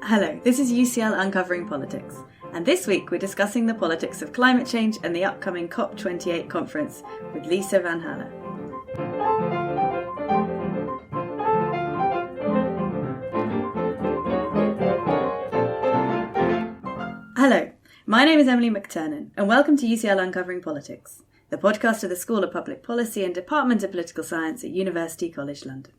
Hello, this is UCL Uncovering Politics, and this week we're discussing the politics of climate change and the upcoming COP28 conference with Lisa Van Halle. Hello, my name is Emily McTurnan, and welcome to UCL Uncovering Politics, the podcast of the School of Public Policy and Department of Political Science at University College London.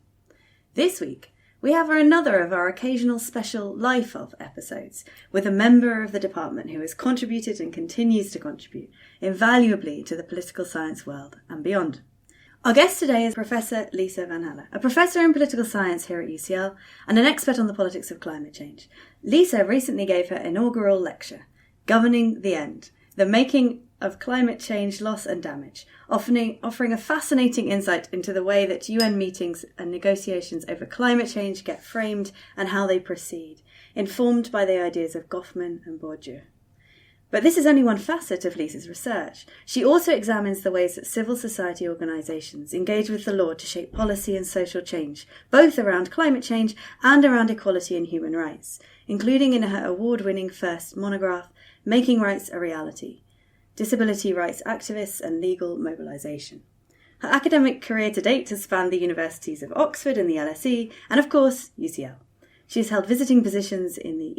This week, we have another of our occasional special Life Of episodes with a member of the department who has contributed and continues to contribute invaluably to the political science world and beyond. Our guest today is Professor Lisa Van Halle, a professor in political science here at UCL and an expert on the politics of climate change. Lisa recently gave her inaugural lecture, Governing the End, the Making of Climate Change Loss and Damage, offering a fascinating insight into the way that UN meetings and negotiations over climate change get framed and how they proceed, informed by the ideas of Goffman and Bourdieu. But this is only one facet of Lisa's research. She also examines the ways that civil society organisations engage with the law to shape policy and social change, both around climate change and around equality and human rights, including in her award-winning first monograph, Making Rights a Reality: Disability Rights Activists and Legal Mobilization. Her academic career to date has spanned the universities of Oxford and the LSE, and of course, UCL. She has held visiting positions in the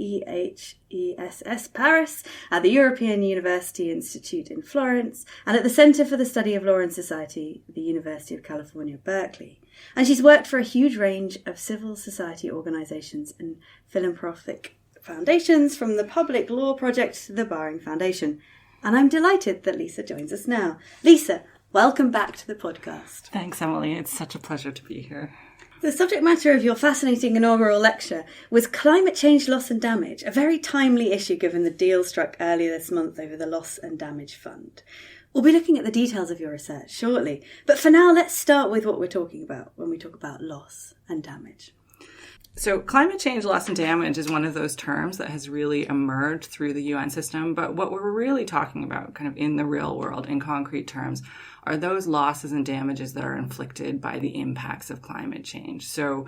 EHESS Paris, at the European University Institute in Florence, and at the Centre for the Study of Law and Society at the University of California, Berkeley. And she's worked for a huge range of civil society organisations and philanthropic foundations, from the Public Law Project to the Barring Foundation. And I'm delighted that Lisa joins us now. Lisa, welcome back to the podcast. Thanks, Emily. It's such a pleasure to be here. The subject matter of your fascinating inaugural lecture was climate change loss and damage, a very timely issue given the deal struck earlier this month over the Loss and Damage Fund. We'll be looking at the details of your research shortly, but for now, let's start with what we're talking about when we talk about loss and damage. So climate change, loss and damage is one of those terms that has really emerged through the UN system. But what we're really talking about kind of in the real world in concrete terms are those losses and damages that are inflicted by the impacts of climate change. So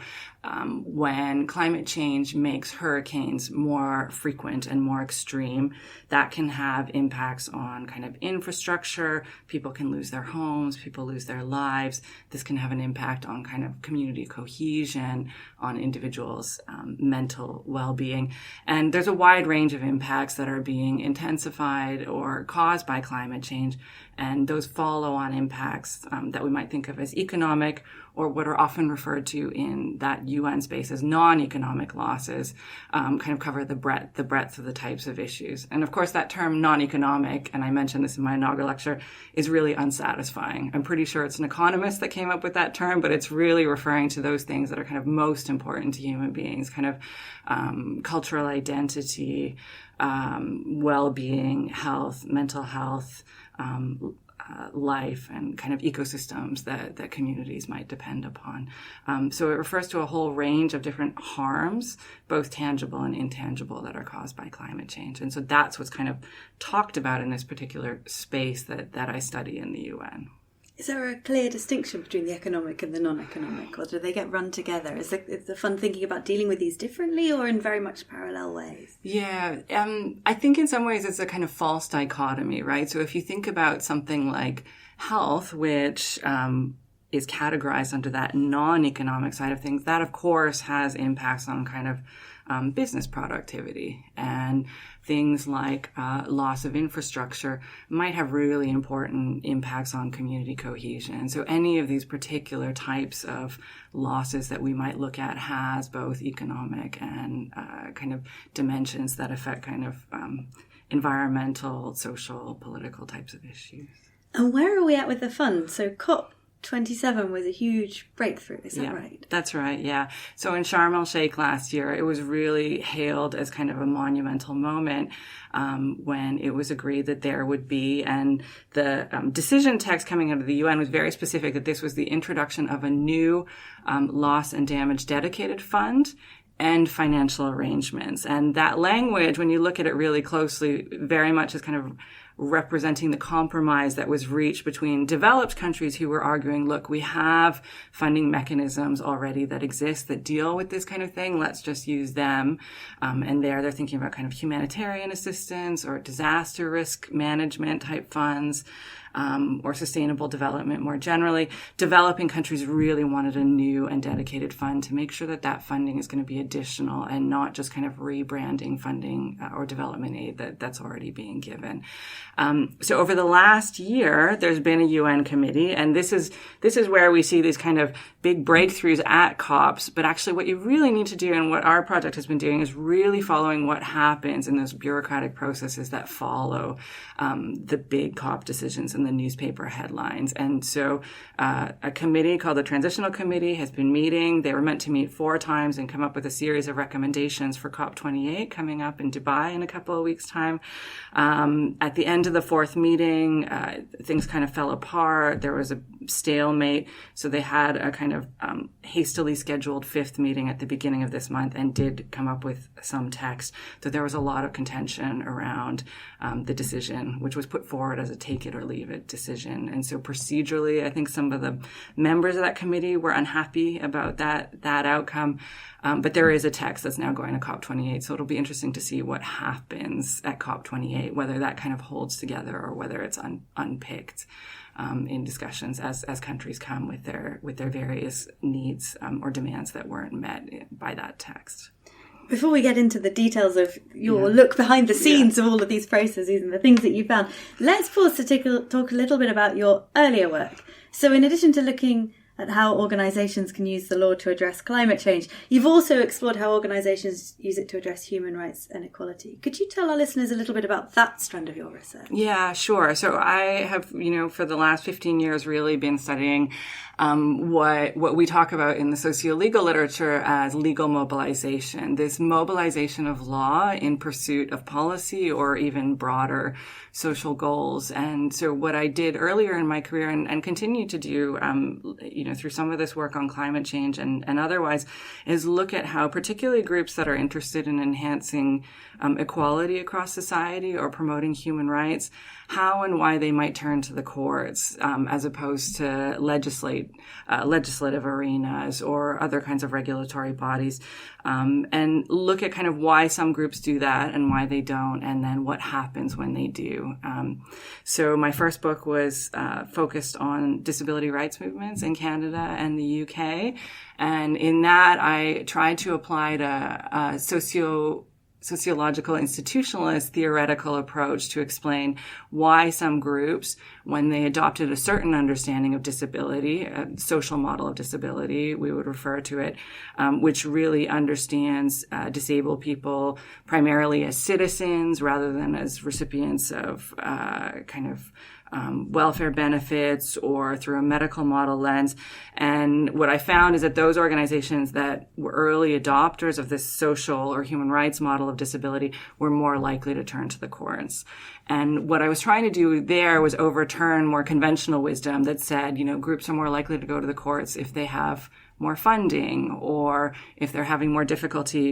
when climate change makes hurricanes more frequent and more extreme, that can have impacts on kind of infrastructure. People can lose their homes, people lose their lives. This can have an impact on kind of community cohesion, on individuals' mental well-being. And there's a wide range of impacts that are being intensified or caused by climate change. And those follow-on impacts that we might think of as economic, or what are often referred to in that UN space as non-economic losses, kind of cover the breadth of the types of issues. And of course, that term non-economic, and I mentioned this in my inaugural lecture, is really unsatisfying. I'm pretty sure it's an economist that came up with that term, but it's really referring to those things that are kind of most important to human beings, kind of cultural identity, well-being, health, mental health, life, and kind of ecosystems that communities might depend upon. So it refers to a whole range of different harms, both tangible and intangible, that are caused by climate change. And so that's what's kind of talked about in this particular space that I study in the UN. Is there a clear distinction between the economic and the non-economic, or do they get run together? Is the fun thinking about dealing with these differently or in very much parallel ways? Yeah, I think in some ways it's a kind of false dichotomy, right? So if you think about something like health, which is categorized under that non-economic side of things, that of course has impacts on kind of business productivity, and things like loss of infrastructure might have really important impacts on community cohesion. So any of these particular types of losses that we might look at has both economic and kind of dimensions that affect kind of environmental, social, political types of issues. And where are we at with the fund? So COP27 was a huge breakthrough, is that right? That's right, yeah. So in Sharm el-Sheikh last year, it was really hailed as kind of a monumental moment when it was agreed that there would be, and the decision text coming out of the UN was very specific that this was the introduction of a new loss and damage dedicated fund and financial arrangements. And that language, when you look at it really closely, very much is kind of representing the compromise that was reached between developed countries who were arguing, look, we have funding mechanisms already that exist that deal with this kind of thing. Let's just use them. And they're thinking about kind of humanitarian assistance or disaster risk management type funds. Or sustainable development more generally. Developing countries really wanted a new and dedicated fund to make sure that that funding is going to be additional and not just kind of rebranding funding or development aid that's already being given. So over the last year, there's been a UN committee, and this is where we see these kind of big breakthroughs at COPs. But actually what you really need to do, and what our project has been doing, is really following what happens in those bureaucratic processes that follow the big COP decisions and the newspaper headlines. And so a committee called the Transitional Committee has been meeting. They were meant to meet 4 times and come up with a series of recommendations for COP28 coming up in Dubai in a couple of weeks' time. At the end of the 4th meeting, things kind of fell apart. There was a stalemate. So they had a kind of hastily scheduled 5th meeting at the beginning of this month and did come up with some text. So there was a lot of contention around the decision, which was put forward as a take it or leave it decision. And so procedurally, I think some of the members of that committee were unhappy about that outcome. But there is a text that's now going to COP28. So it'll be interesting to see what happens at COP28, whether that kind of holds together or whether it's unpicked in discussions as countries come with their various needs or demands that weren't met by that text. Before we get into the details of your look behind the scenes of all of these processes and the things that you found, let's pause to talk a little bit about your earlier work. So in addition to looking at how organisations can use the law to address climate change, you've also explored how organisations use it to address human rights and equality. Could you tell our listeners a little bit about that strand of your research? Yeah, sure. So I have, for the last 15 years really been studying what we talk about in the socio-legal literature as legal mobilization, this mobilization of law in pursuit of policy or even broader social goals. And so what I did earlier in my career and continue to do, through some of this work on climate change and otherwise, is look at how particularly groups that are interested in enhancing equality across society or promoting human rights, how and why they might turn to the courts as opposed to legislative arenas or other kinds of regulatory bodies, and look at kind of why some groups do that and why they don't, and then what happens when they do. So my first book was focused on disability rights movements in Canada and the UK, and in that I tried to apply a sociological institutionalist theoretical approach to explain why some groups, when they adopted a certain understanding of disability, a social model of disability, we would refer to it, which really understands disabled people primarily as citizens rather than as recipients of welfare benefits or through a medical model lens. And what I found is that those organizations that were early adopters of this social or human rights model of disability were more likely to turn to the courts. And what I was trying to do there was overturn more conventional wisdom that said, groups are more likely to go to the courts if they have more funding or if they're having more difficulty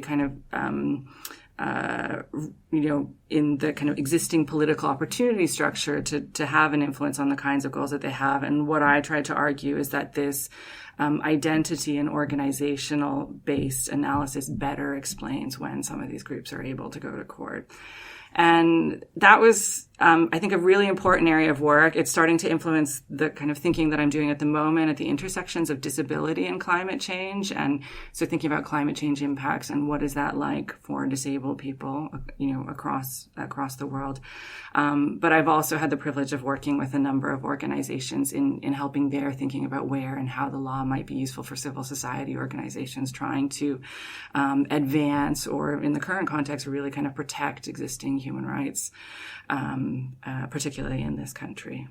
in the kind of existing political opportunity structure to have an influence on the kinds of goals that they have. And what I tried to argue is that this identity and organizational based analysis better explains when some of these groups are able to go to court. And that was, I think, a really important area of work. It's starting to influence the kind of thinking that I'm doing at the moment at the intersections of disability and climate change. And so thinking about climate change impacts and what is that like for disabled people, across the world. But I've also had the privilege of working with a number of organizations in helping their thinking about where and how the law might be useful for civil society organizations trying to advance or, in the current context, really kind of protect existing human rights, particularly in this country.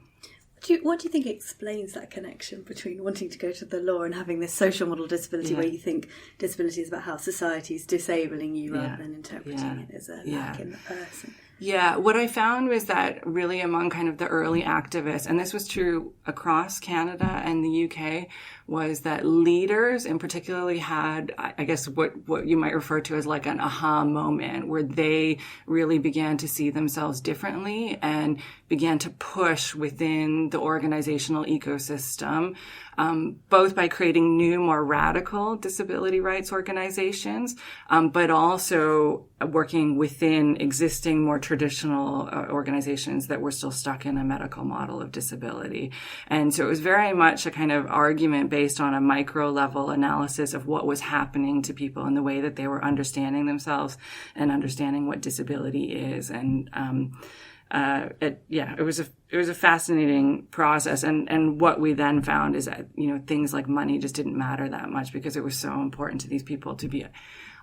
What do you think explains that connection between wanting to go to the law and having this social model disability where you think disability is about how society is disabling you rather than interpreting it as a lack in the person? Yeah, what I found was that really among kind of the early activists, and this was true across Canada and the UK, was that leaders in particularly had, I guess, what you might refer to as like an aha moment, where they really began to see themselves differently and began to push within the organizational ecosystem, both by creating new, more radical disability rights organizations, but also working within existing, more traditional organizations that were still stuck in a medical model of disability. And so it was very much a kind of argument based on a micro level analysis of what was happening to people and the way that they were understanding themselves and understanding what disability is. And it was a fascinating process. And what we then found is that, things like money just didn't matter that much, because it was so important to these people to be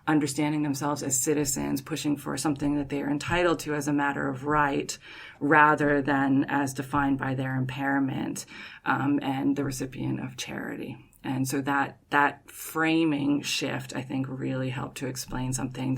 understanding themselves as citizens, pushing for something that they are entitled to as a matter of right, rather than as defined by their impairment, and the recipient of charity. And so that framing shift, I think, really helped to explain something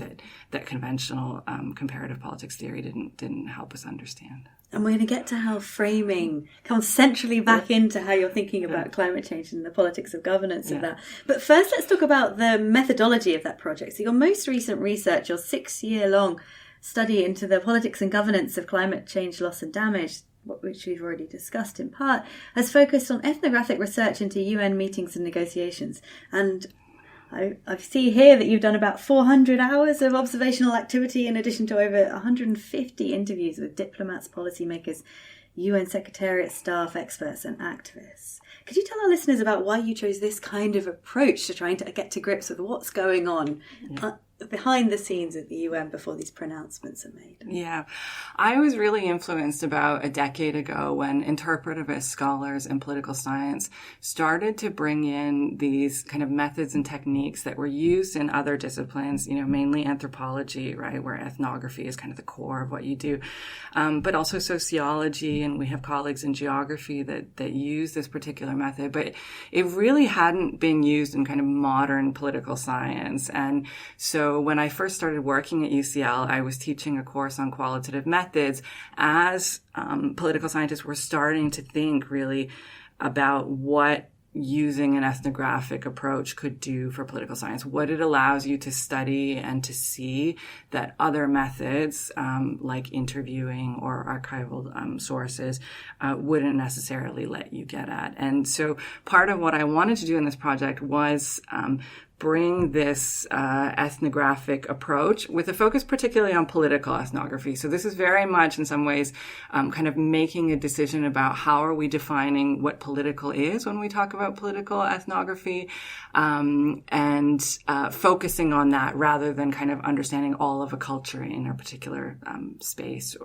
that conventional comparative politics theory didn't help us understand. And we're going to get to how framing comes centrally back into how you're thinking about climate change and the politics of governance of that. But first, let's talk about the methodology of that project. So your most recent research, your 6-year-long study into the politics and governance of climate change loss and damage, which we've already discussed in part, has focused on ethnographic research into UN meetings and negotiations. And I see here that you've done about 400 hours of observational activity, in addition to over 150 interviews with diplomats, policymakers, UN Secretariat staff, experts and activists. Could you tell our listeners about why you chose this kind of approach to trying to get to grips with what's going on behind the scenes at the UN before these pronouncements are made? Yeah, I was really influenced about a decade ago when interpretivist scholars in political science started to bring in these kind of methods and techniques that were used in other disciplines, mainly anthropology, right, where ethnography is kind of the core of what you do, but also sociology, and we have colleagues in geography that use this particular method, but it really hadn't been used in kind of modern political science. And so when I first started working at UCL, I was teaching a course on qualitative methods as political scientists were starting to think really about what using an ethnographic approach could do for political science, what it allows you to study and to see that other methods, like interviewing or archival sources, wouldn't necessarily let you get at. And so part of what I wanted to do in this project was bring this ethnographic approach with a focus particularly on political ethnography. So this is very much in some ways kind of making a decision about how are we defining what political is when we talk about political ethnography, and focusing on that rather than kind of understanding all of a culture in a particular space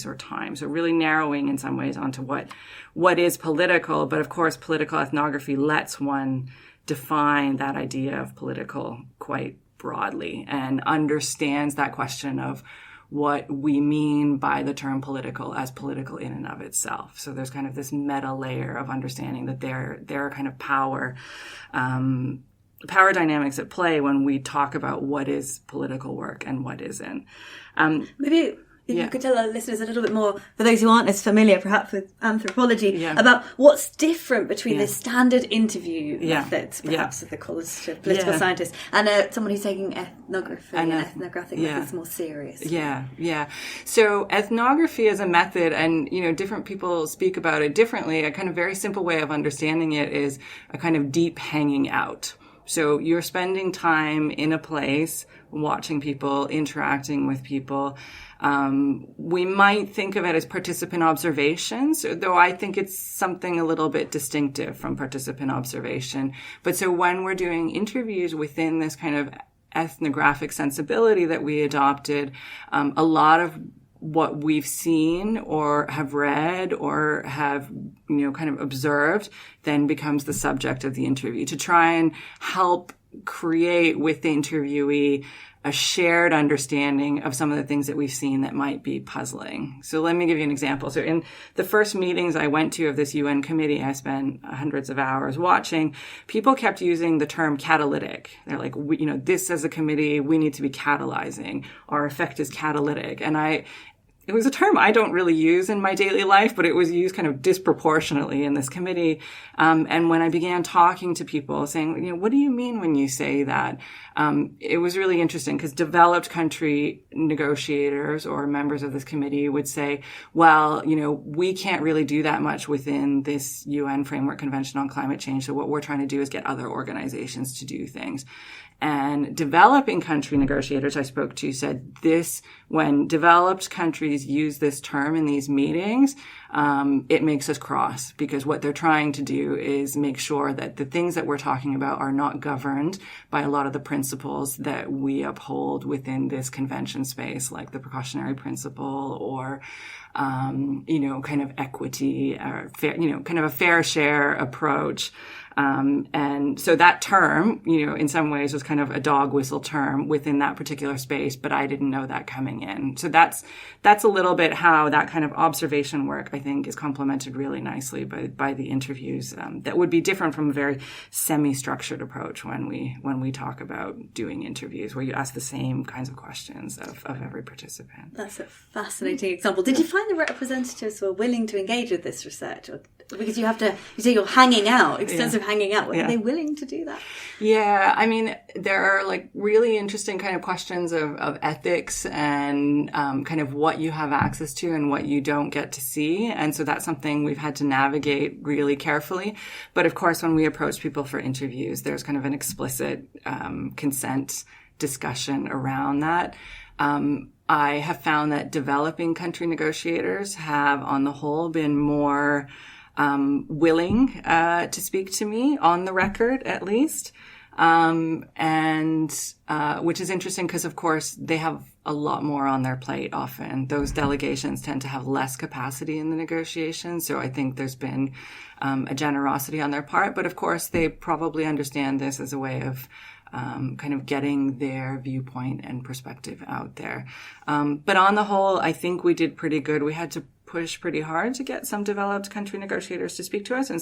or time. So really narrowing in some ways onto what is political, but of course political ethnography lets one define that idea of political quite broadly and understands that question of what we mean by the term political as political in and of itself. So there's kind of this meta layer of understanding that there are kind of power dynamics at play when we talk about what is political work and what isn't. Maybe you could tell our listeners a little bit more, for those who aren't as familiar perhaps with anthropology, about what's different between the standard interview methods, perhaps of the College of Political Scientists, and someone who's taking ethnography and ethnographic methods more seriously. So ethnography is a method, and different people speak about it differently. A kind of very simple way of understanding it is a kind of deep hanging out. So you're spending time in a place, watching people, interacting with people. We might think of it as participant observations, though I think it's something a little bit distinctive from participant observation. But so when we're doing interviews within this kind of ethnographic sensibility that we adopted, a lot of what we've seen or have read or have, kind of observed then becomes the subject of the interview, to try and help create with the interviewee a shared understanding of some of the things that we've seen that might be puzzling. So let me give you an example. So in the first meetings I went to of this UN committee, I spent hundreds of hours watching. People kept using the term catalytic. They're like, this as a committee, we need to be catalyzing. Our effect is catalytic. And it was a term I don't really use in my daily life, but it was used kind of disproportionately in this committee. And when I began talking to people saying, what do you mean when you say that? It was really interesting because developed country negotiators or members of this committee would say, well, we can't really do that much within this UN Framework Convention on Climate Change. So what we're trying to do is get other organizations to do things. And developing country negotiators I spoke to said this, when developed countries use this term in these meetings, it makes us cross, because what they're trying to do is make sure that the things that we're talking about are not governed by a lot of the principles that we uphold within this convention space, like the precautionary principle or, kind of equity or fair, kind of a fair share approach. And so that term, in some ways was kind of a dog whistle term within that particular space, but I didn't know that coming in. So that's a little bit how that kind of observation work, I think, is complemented really nicely by the interviews, that would be different from a very semi-structured approach when we talk about doing interviews where you ask the same kinds of questions of every participant. That's a fascinating example. Did you find the representatives were willing to engage with this research? Or, because you say you're hanging out, extensive hanging out. Were they willing to do that? Yeah, I mean, there are like really interesting kind of questions of ethics and kind of what you have access to and what you don't get to see. And so that's something we've had to navigate really carefully. But of course, when we approach people for interviews, there's kind of an explicit consent discussion around that. I have found that developing country negotiators have, on the whole, been more willing to speak to me on the record, at least. Which is interesting because, of course, they have a lot more on their plate often. Those delegations tend to have less capacity in the negotiations. So I think there's been a generosity on their part. But of course, they probably understand this as a way of kind of getting their viewpoint and perspective out there. But on the whole, I think we did pretty good. We had to push pretty hard to get some developed country negotiators to speak to us, and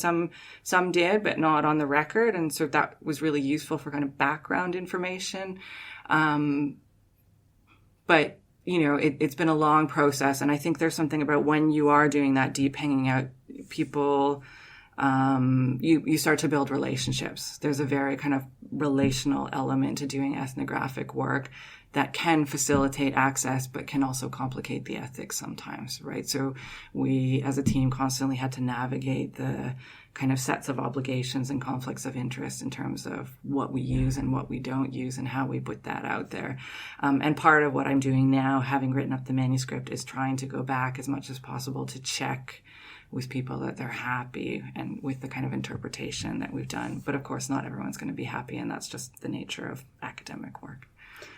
some did, but not on the record. And so that was really useful for kind of background information. But it's been a long process, and I think there's something about when you are doing that deep hanging out, people, you start to build relationships. There's a very kind of relational element to doing ethnographic work that can facilitate access, but can also complicate the ethics sometimes, right? So we, as a team, constantly had to navigate the kind of sets of obligations and conflicts of interest in terms of what we use and what we don't use and how we put that out there. And part of what I'm doing now, having written up the manuscript, is trying to go back as much as possible to check with people that they're happy and with the kind of interpretation that we've done. But of course, not everyone's going to be happy, and that's just the nature of academic work.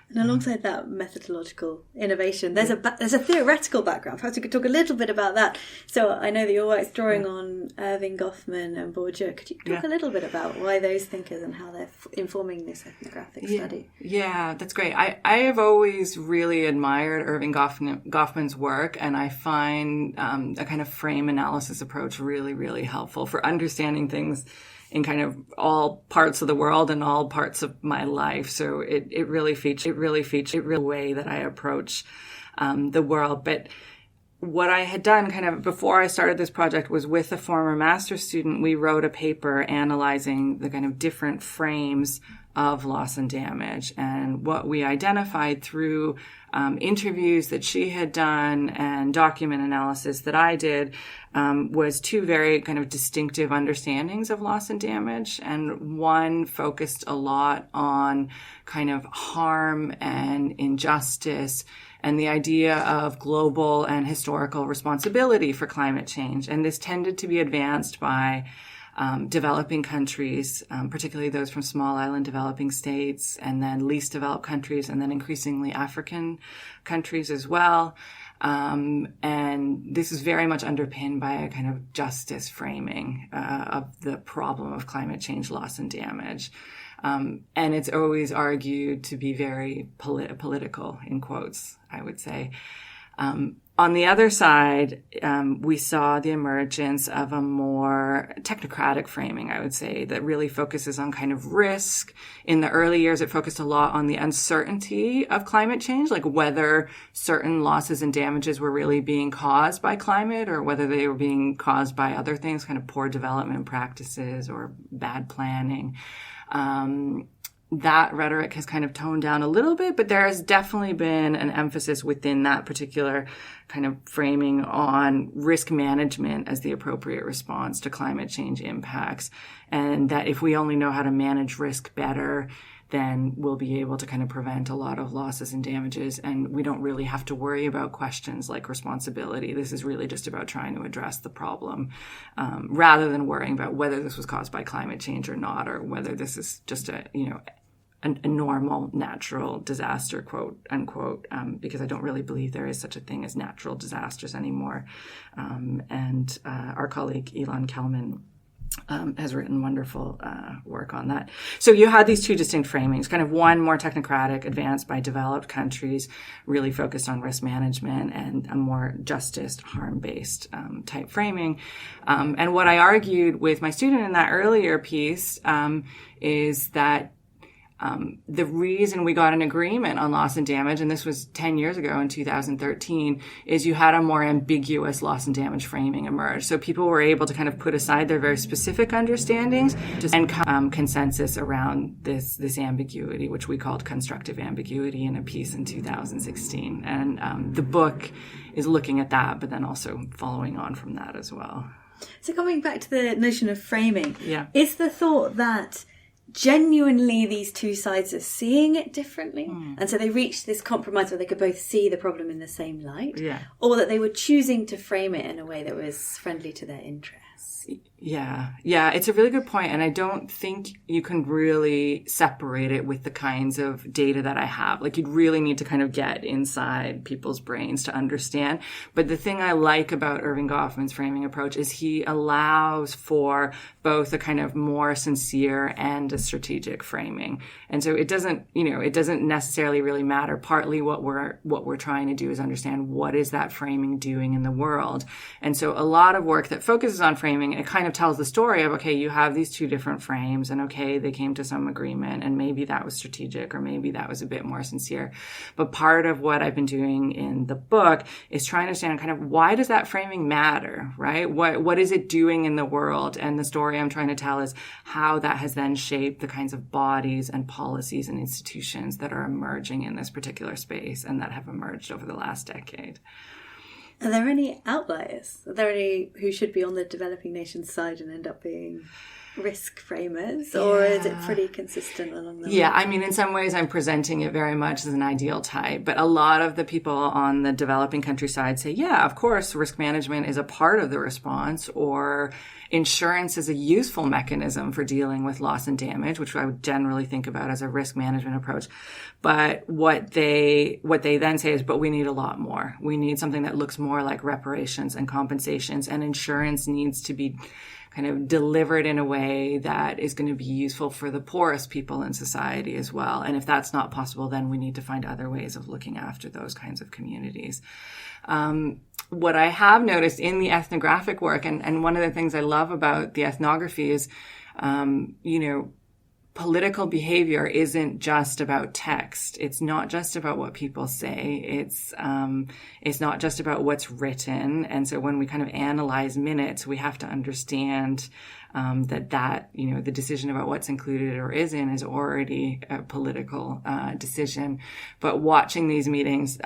And alongside that methodological innovation, there's a theoretical background. Perhaps you could talk a little bit about that. So I know that your work's drawing on Irving Goffman and Bourdieu. Could you talk a little bit about why those thinkers and how they're informing this ethnographic study? Yeah, that's great. I have always really admired Irving Goffman's work, and I find a kind of frame analysis approach really, really helpful for understanding things in kind of all parts of the world and all parts of my life. So it really features the way that I approach the world. But what I had done kind of before I started this project was, with a former master's student, we wrote a paper analyzing the kind of different frames of loss and damage. And what we identified through interviews that she had done and document analysis that I did was two very kind of distinctive understandings of loss and damage. And one focused a lot on kind of harm and injustice and the idea of global and historical responsibility for climate change. And this tended to be advanced by developing countries, particularly those from small island developing states, and then least developed countries, and then increasingly African countries as well. And this is very much underpinned by a kind of justice framing of the problem of climate change loss and damage. And it's always argued to be very political, in quotes, I would say. On the other side, we saw the emergence of a more technocratic framing, I would say, that really focuses on kind of risk. In the early years, it focused a lot on the uncertainty of climate change, like whether certain losses and damages were really being caused by climate or whether they were being caused by other things, kind of poor development practices or bad planning. That rhetoric has kind of toned down a little bit, but there has definitely been an emphasis within that particular kind of framing on risk management as the appropriate response to climate change impacts. And that if we only know how to manage risk better, then we'll be able to kind of prevent a lot of losses and damages. And we don't really have to worry about questions like responsibility. This is really just about trying to address the problem, rather than worrying about whether this was caused by climate change or not, or whether this is just a normal natural disaster, quote unquote, because I don't really believe there is such a thing as natural disasters anymore. And our colleague Elon Kelman has written wonderful work on that. So you had these two distinct framings, kind of one more technocratic, advanced by developed countries, really focused on risk management, and a more justice, harm-based type framing. And what I argued with my student in that earlier piece is that the reason we got an agreement on loss and damage, and this was 10 years ago in 2013, is you had a more ambiguous loss and damage framing emerge. So people were able to kind of put aside their very specific understandings and consensus around this ambiguity, which we called constructive ambiguity, in a piece in 2016. And the book is looking at that, but then also following on from that as well. So coming back to the notion of framing, yeah, is the thought that genuinely these two sides are seeing it differently, and so they reached this compromise where they could both see the problem in the same light, or that they were choosing to frame it in a way that was friendly to their interests? Yeah, it's a really good point, and I don't think you can really separate it with the kinds of data that I have. Like, you'd really need to kind of get inside people's brains to understand. But the thing I like about Irving Goffman's framing approach is he allows for both a kind of more sincere and a strategic framing. And so it doesn't necessarily really matter. Partly what we're trying to do is understand what is that framing doing in the world. And so a lot of work that focuses on framing, it kind of tells the story of, okay, you have these two different frames, and okay, they came to some agreement, and maybe that was strategic, or maybe that was a bit more sincere. But part of what I've been doing in the book is trying to understand kind of why does that framing matter, right? What is it doing in the world? And the story I'm trying to tell is how that has then shaped the kinds of bodies and policies and institutions that are emerging in this particular space and that have emerged over the last decade. Are there any outliers? Are there any who should be on the developing nations side and end up being risk framers? Or is it pretty consistent along the way? I mean, in some ways I'm presenting it very much as an ideal type, but a lot of the people on the developing country side say, yeah, of course, risk management is a part of the response, or insurance is a useful mechanism for dealing with loss and damage, which I would generally think about as a risk management approach. But what they then say is, but we need a lot more. We need something that looks more like reparations and compensations, and insurance needs to be kind of delivered in a way that is going to be useful for the poorest people in society as well. And if that's not possible, then we need to find other ways of looking after those kinds of communities. What I have noticed in the ethnographic work, and one of the things I love about the ethnography is, political behavior isn't just about text. It's not just about what people say. It's not just about what's written. And so when we kind of analyze minutes, we have to understand that the decision about what's included or isn't is already a political decision. But watching these meetings,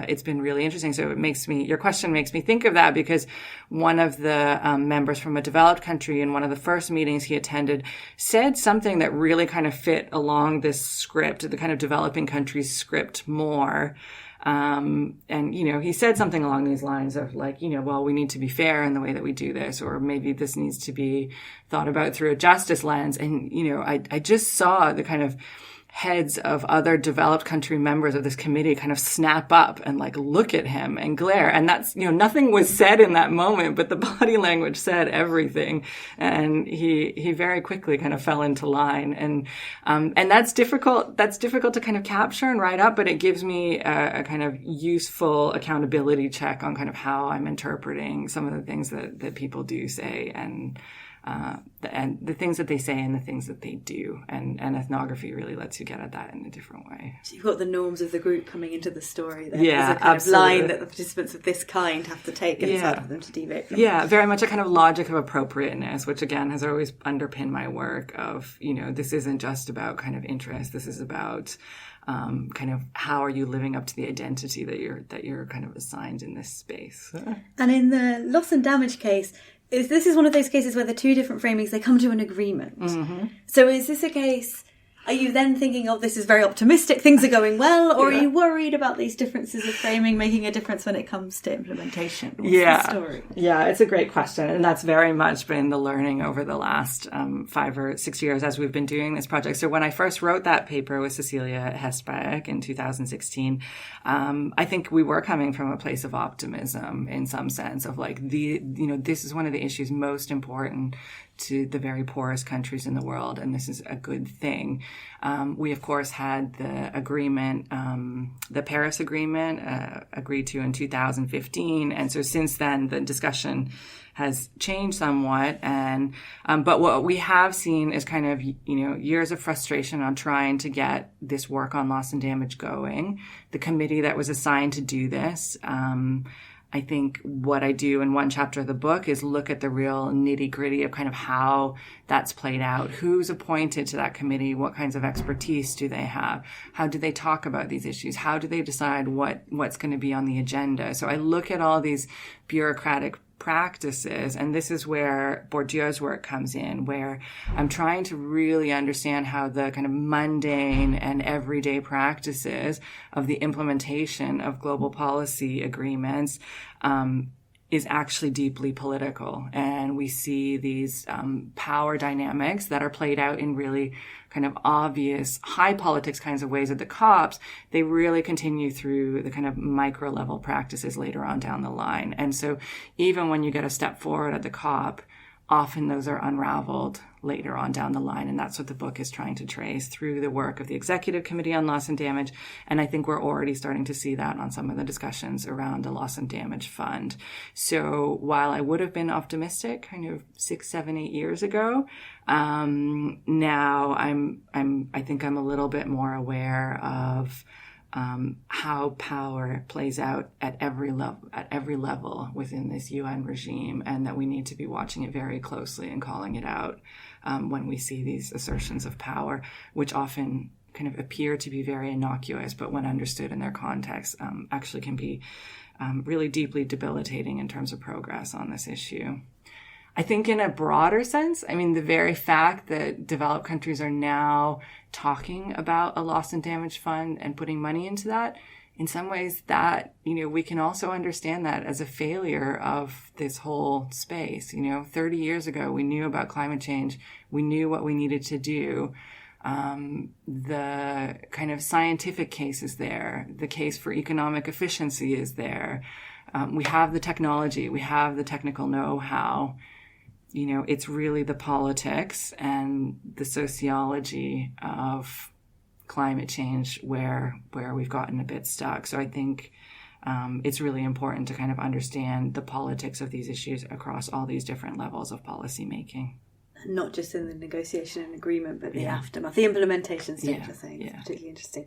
it's been really interesting. So your question makes me think of that, because one of the members from a developed country in one of the first meetings he attended said something that really kind of fit along this script, the kind of developing countries script more. And he said something along these lines of like, well, we need to be fair in the way that we do this, or maybe this needs to be thought about through a justice lens. And, I just saw the kind of heads of other developed country members of this committee kind of snap up and like look at him and glare. And that's, nothing was said in that moment, but the body language said everything. And he very quickly kind of fell into line. And that's difficult. That's difficult to kind of capture and write up, but it gives me a kind of useful accountability check on kind of how I'm interpreting some of the things that people do say and the things that they say and the things that they do. And ethnography really lets you get at that in a different way. So you've got the norms of the group coming into the story then. Yeah, There's a kind absolutely. of line that the participants of this kind have to take and it's hard for them to deviate from. Yeah, very much a kind of logic of appropriateness, which again has always underpinned my work of, this isn't just about kind of interest. This is about kind of how are you living up to the identity that you're kind of assigned in this space. And in the loss and damage case, this is one of those cases where the two different framings, they come to an agreement. Mm-hmm. So is this a case, are you then thinking, this is very optimistic, things are going well, or are you worried about these differences of framing making a difference when it comes to implementation? What's the story? Yeah, it's a great question. And that's very much been the learning over the last 5 or 6 years as we've been doing this project. So when I first wrote that paper with Cecilia Hestbeck in 2016, I think we were coming from a place of optimism in some sense of like this is one of the issues most important to the very poorest countries in the world, and this is a good thing. We, of course, had the agreement, the Paris Agreement, agreed to in 2015, and so since then the discussion has changed somewhat. And but what we have seen is kind of years of frustration on trying to get this work on loss and damage going. The committee that was assigned to do this. I think what I do in one chapter of the book is look at the real nitty-gritty of kind of how that's played out. Who's appointed to that committee? What kinds of expertise do they have? How do they talk about these issues? How do they decide what's going to be on the agenda? So I look at all these bureaucratic practices, and this is where Bourdieu's work comes in, where I'm trying to really understand how the kind of mundane and everyday practices of the implementation of global policy agreements is actually deeply political. And we see these power dynamics that are played out in really kind of obvious high politics kinds of ways at the COPs. They really continue through the kind of micro level practices later on down the line. And so even when you get a step forward at the COP, often those are unraveled later on down the line. And that's what the book is trying to trace through the work of the Executive Committee on Loss and Damage. And I think we're already starting to see that on some of the discussions around a loss and damage fund. So while I would have been optimistic kind of 6, 7, 8 years ago, now I think I'm a little bit more aware of how power plays out at every level within this UN regime, and that we need to be watching it very closely and calling it out when we see these assertions of power, which often kind of appear to be very innocuous, but when understood in their context, actually can be really deeply debilitating in terms of progress on this issue. I think in a broader sense, the very fact that developed countries are now talking about a loss and damage fund and putting money into that, in some ways that, we can also understand that as a failure of this whole space. 30 years ago, we knew about climate change. We knew what we needed to do. The kind of scientific case is there. The case for economic efficiency is there. We have the technology. We have the technical know-how. It's really the politics and the sociology of climate change where we've gotten a bit stuck. So I think it's really important to kind of understand the politics of these issues across all these different levels of policy making. Not just in the negotiation and agreement, but the aftermath, the implementation stage, I think. It's particularly interesting.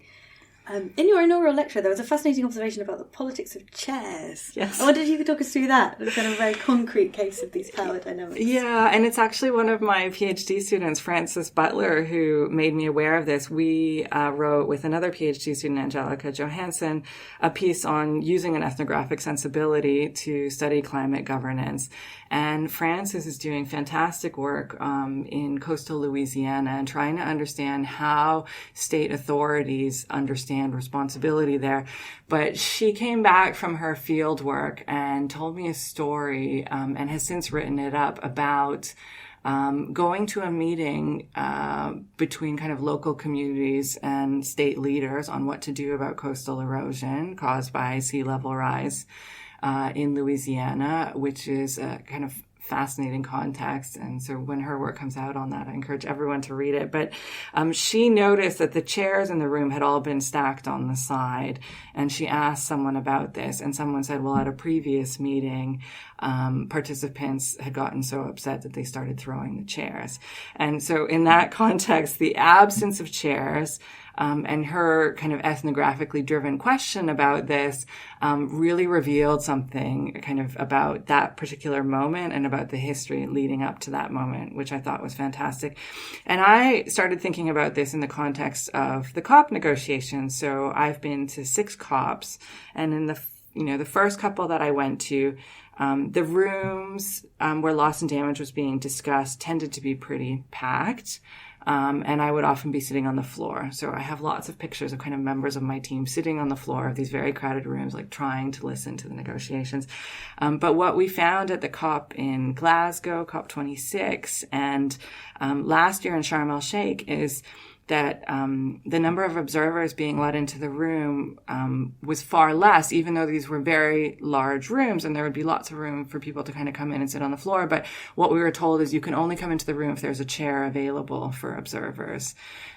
In your inaugural lecture, there was a fascinating observation about the politics of chairs. Yes. I wondered if you could talk us through that. It's kind of a very concrete case of these power dynamics. Yeah, and it's actually one of my PhD students, Frances Butler, who made me aware of this. We wrote with another PhD student, Angelica Johansson, a piece on using an ethnographic sensibility to study climate governance. And Frances is doing fantastic work in coastal Louisiana and trying to understand how state authorities understand responsibility there. But she came back from her field work and told me a story and has since written it up about going to a meeting between kind of local communities and state leaders on what to do about coastal erosion caused by sea level rise in Louisiana, which is a kind of fascinating context. And so when her work comes out on that, I encourage everyone to read it. But she noticed that the chairs in the room had all been stacked on the side. And she asked someone about this. And someone said, well, at a previous meeting, participants had gotten so upset that they started throwing the chairs. And so in that context, the absence of chairs and her kind of ethnographically driven question about this really revealed something kind of about that particular moment and about the history leading up to that moment, which I thought was fantastic. And I started thinking about this in the context of the COP negotiations. So I've been to 6 COPs, and in the first couple that I went to, the rooms where loss and damage was being discussed tended to be pretty packed. And I would often be sitting on the floor. So I have lots of pictures of kind of members of my team sitting on the floor of these very crowded rooms, like trying to listen to the negotiations. But what we found at the COP in Glasgow, COP26, and last year in Sharm el-Sheikh is that the number of observers being let into the room was far less, even though these were very large rooms and there would be lots of room for people to kind of come in and sit on the floor. But what we were told is you can only come into the room if there's a chair available for observers.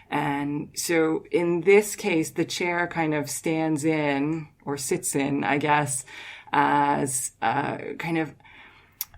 And so in this case, the chair kind of stands in, or sits in, I guess, as kind of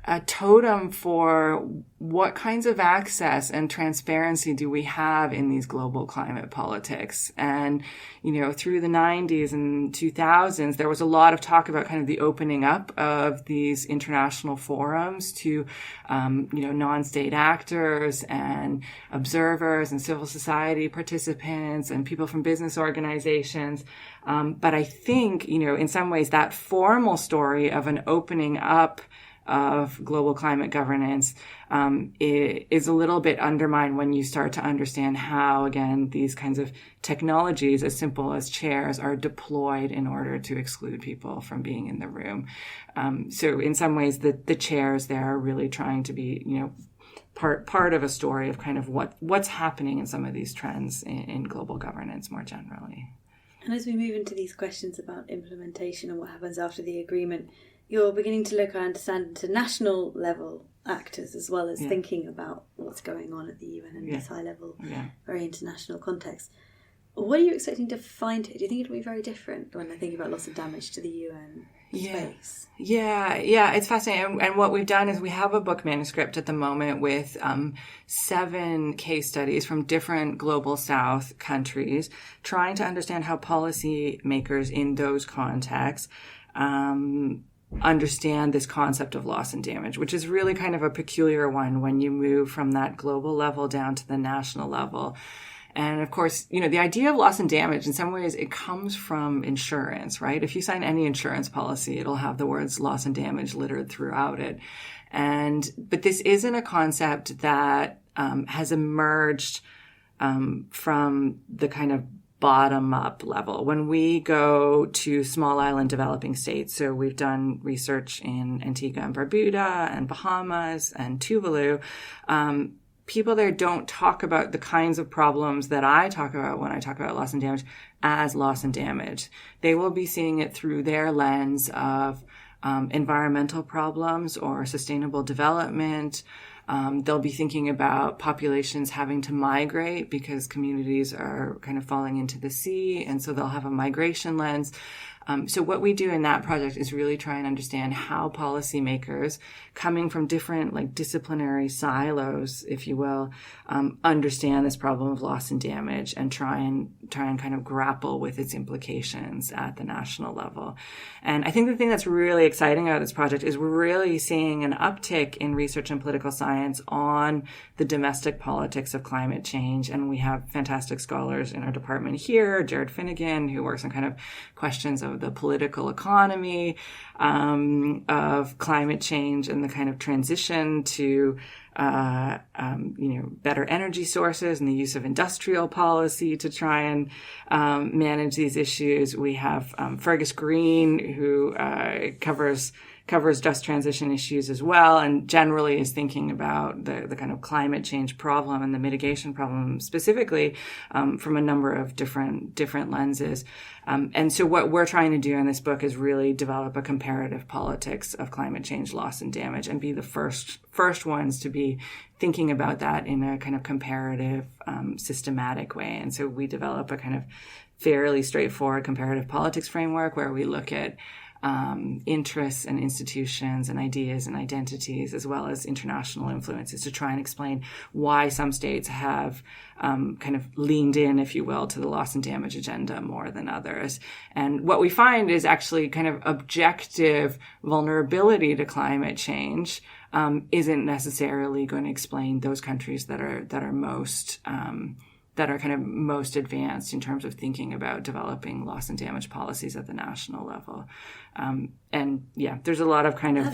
a totem for what kinds of access and transparency do we have in these global climate politics. And, through the 90s and 2000s, there was a lot of talk about kind of the opening up of these international forums to, non-state actors and observers and civil society participants and people from business organizations. But I think, in some ways that formal story of an opening up of global climate governance is a little bit undermined when you start to understand how, again, these kinds of technologies, as simple as chairs, are deployed in order to exclude people from being in the room. So in some ways, the chairs there are really trying to be, part of a story of kind of what's happening in some of these trends in global governance more generally. And as we move into these questions about implementation and what happens after the agreement, you're beginning to look, I understand, into national level actors as well as thinking about what's going on at the UN and this high level, very international context. What are you expecting to find here? Do you think it'll be very different when I think about loss and damage to the UN space? Yeah, it's fascinating. And what we've done is we have a book manuscript at the moment with 7 case studies from different global south countries, trying to understand how policymakers in those contexts understand this concept of loss and damage, which is really kind of a peculiar one when you move from that global level down to the national level. And of course, the idea of loss and damage, in some ways, it comes from insurance, right? If you sign any insurance policy, it'll have the words loss and damage littered throughout it. But this isn't a concept that has emerged from the kind of bottom-up level. When we go to small island developing states, so we've done research in Antigua and Barbuda and Bahamas and Tuvalu, people there don't talk about the kinds of problems that I talk about when I talk about loss and damage as loss and damage. They will be seeing it through their lens of environmental problems or sustainable development. They'll be thinking about populations having to migrate because communities are kind of falling into the sea, and so they'll have a migration lens. So what we do in that project is really try and understand how policymakers coming from different disciplinary silos, if you will, understand this problem of loss and damage and try and kind of grapple with its implications at the national level. And I think the thing that's really exciting about this project is we're really seeing an uptick in research and political science on the domestic politics of climate change. And we have fantastic scholars in our department here, Jared Finnegan, who works on kind of questions of the political economy of climate change and the kind of transition to better energy sources and the use of industrial policy to try and manage these issues. We have Fergus Green, who covers covers just transition issues as well, and generally is thinking about the kind of climate change problem and the mitigation problem specifically from a number of different lenses. And so what we're trying to do in this book is really develop a comparative politics of climate change loss and damage, and be the first ones to be thinking about that in a kind of comparative, systematic way. And so we develop a kind of fairly straightforward comparative politics framework where we look at interests and institutions and ideas and identities, as well as international influences, to try and explain why some states have kind of leaned in, if you will, to the loss and damage agenda more than others. And what we find is actually kind of objective vulnerability to climate change isn't necessarily going to explain those countries that are most that are kind of most advanced in terms of thinking about developing loss and damage policies at the national level. And yeah, there's a lot of kind of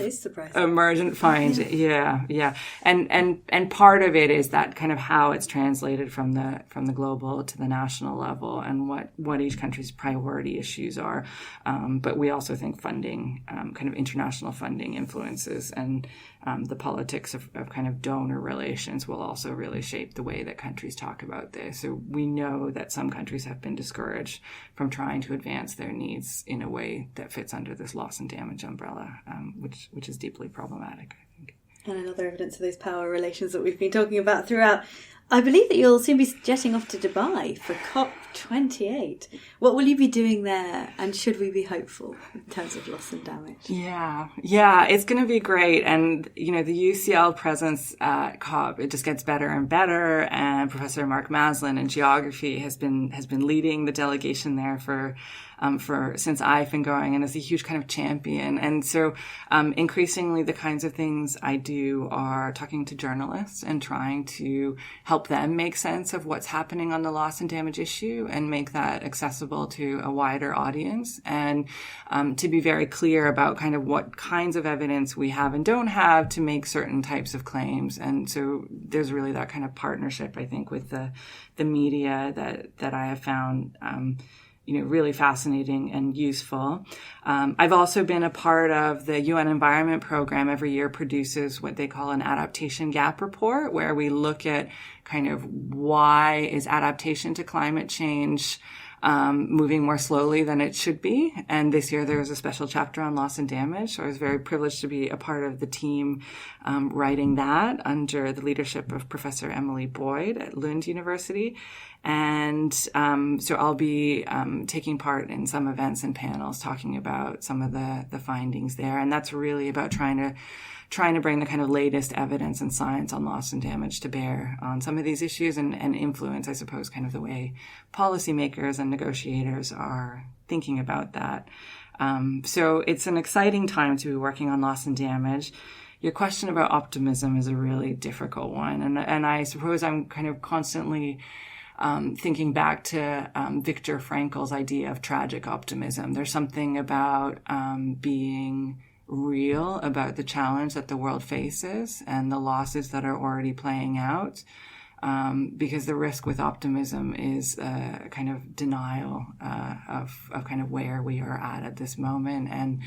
emergent finds. Yeah. And part of it is that kind of how it's translated from the global to the national level, and what each country's priority issues are. But we also think funding, kind of international funding influences, and the politics of kind of donor relations will also really shape the way that countries talk about this. So we know that some countries have been discouraged from trying to advance their needs in a way that fits under this loss and damage umbrella, which is deeply problematic, I think. And another evidence of those power relations that we've been talking about throughout. I believe that you'll soon be jetting off to Dubai for COP28. What will you be doing there, and should we be hopeful in terms of loss and damage? Yeah, it's going to be great. And, the UCL presence at COP, it just gets better and better. And Professor Mark Maslin in geography has been leading the delegation there for since I've been going, and is a huge kind of champion. And so increasingly the kinds of things I do are talking to journalists and trying to help them make sense of what's happening on the loss and damage issue and make that accessible to a wider audience, and to be very clear about kind of what kinds of evidence we have and don't have to make certain types of claims. And so there's really that kind of partnership, I think, with the media that I have found really fascinating and useful. I've also been a part of the UN Environment Program. Every year produces what they call an adaptation gap report, where we look at kind of why is adaptation to climate change moving more slowly than it should be. And this year there was a special chapter on loss and damage. So I was very privileged to be a part of the team writing that under the leadership of Professor Emily Boyd at Lund University. And so I'll be taking part in some events and panels talking about some of the findings there. And that's really about trying to bring the kind of latest evidence and science on loss and damage to bear on some of these issues, and influence, I suppose, kind of the way policymakers and negotiators are thinking about that. So it's an exciting time to be working on loss and damage. Your question about optimism is a really difficult one. And I suppose I'm kind of constantly thinking back to Viktor Frankl's idea of tragic optimism. There's something about being real about the challenge that the world faces and the losses that are already playing out, because the risk with optimism is a kind of denial of kind of where we are at this moment. And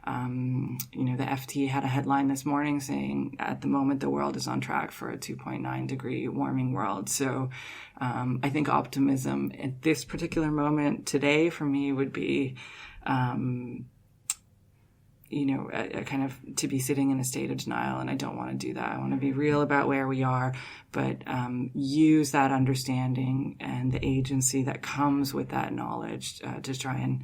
the FT had a headline this morning saying at the moment the world is on track for a 2.9 degree warming world. So I think optimism at this particular moment today for me would be a kind of to be sitting in a state of denial, and I don't want to do that. I want to be real about where we are, but use that understanding and the agency that comes with that knowledge to try and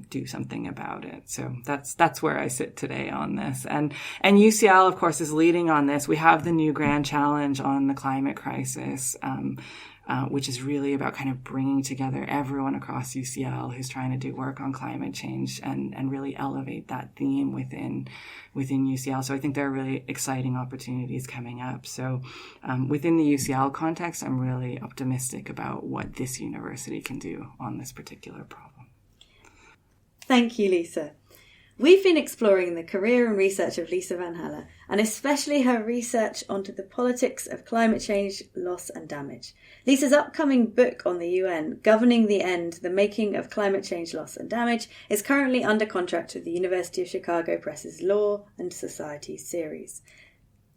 do something about it. So that's where I sit today on this. And UCL, of course, is leading on this. We have the new grand challenge on the climate crisis, which is really about kind of bringing together everyone across UCL who's trying to do work on climate change and really elevate that theme within UCL. So I think there are really exciting opportunities coming up. So within the UCL context, I'm really optimistic about what this university can do on this particular problem. Thank you, Lisa. We've been exploring the career and research of Lisa Van Halle, and especially her research onto the politics of climate change, loss and damage. Lisa's upcoming book on the UN, Governing the End, The Making of Climate Change, Loss and Damage, is currently under contract with the University of Chicago Press's Law and Society series.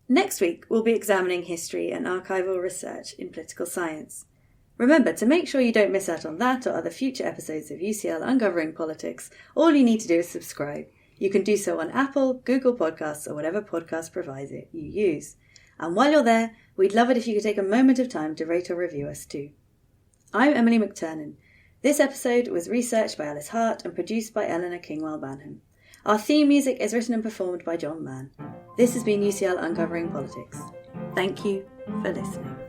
Next week, we'll be examining history and archival research in political science. Remember, to make sure you don't miss out on that or other future episodes of UCL Uncovering Politics, all you need to do is subscribe. You can do so on Apple, Google Podcasts, or whatever podcast provider you use. And while you're there, we'd love it if you could take a moment of time to rate or review us too. I'm Emily McTernan. This episode was researched by Alice Hart and produced by Eleanor Kingwell-Banham. Our theme music is written and performed by John Mann. This has been UCL Uncovering Politics. Thank you for listening.